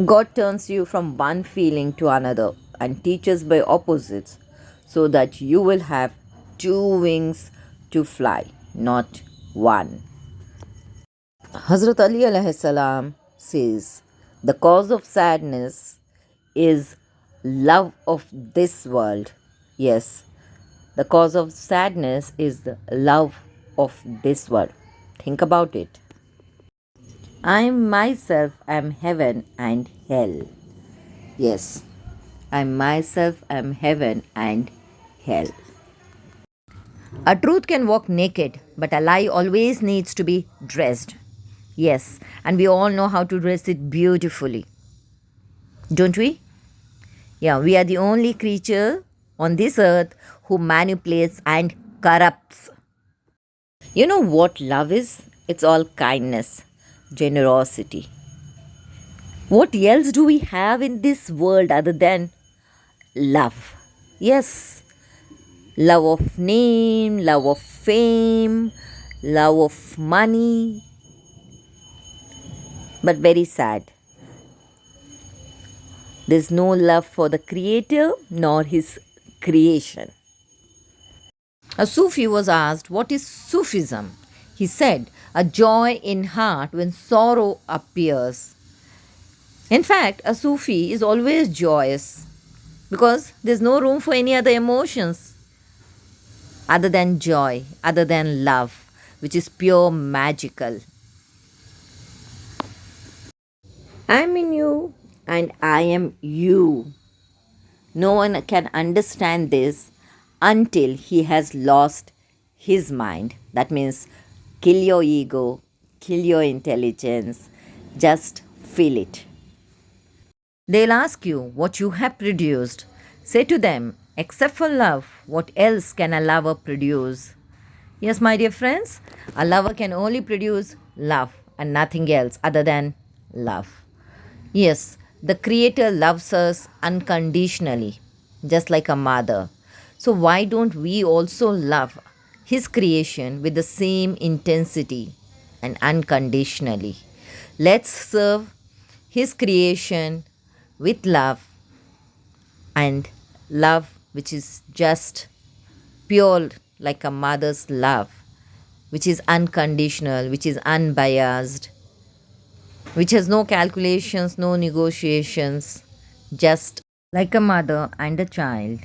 God turns you from one feeling to another and teaches by opposites so that you will have two wings to fly, not one. Hazrat Ali alayhi salam says, the cause of sadness is love of this world. Yes, the cause of sadness is the love of this world. Think about it. I myself am heaven and hell. Yes, I myself am heaven and hell. A truth can walk naked, but a lie always needs to be dressed. Yes, and we all know how to dress it beautifully, don't we? Yeah, we are the only creature on this earth who manipulates and corrupts. You know what love is? It's all kindness, generosity. What else do we have in this world other than love? Yes, love of name, love of fame, love of money, but very sad. There's no love for the Creator nor His creation. A Sufi was asked, what is Sufism? He said, a joy in heart when sorrow appears. In fact, a Sufi is always joyous because there's no room for any other emotions other than joy, other than love, which is pure magical. I'm in you and I am you. No one can understand this until he has lost his mind. That means kill your ego, kill your intelligence, just feel it. They'll ask you what you have produced. Say to them, except for love, what else can a lover produce? Yes, my dear friends, a lover can only produce love and nothing else other than love. Yes, the Creator loves us unconditionally, just like a mother. So, why don't we also love His creation with the same intensity and unconditionally? Let's serve His creation with love, and love which is just pure like a mother's love, which is unconditional, which is unbiased, which has no calculations, no negotiations, just like a mother and a child.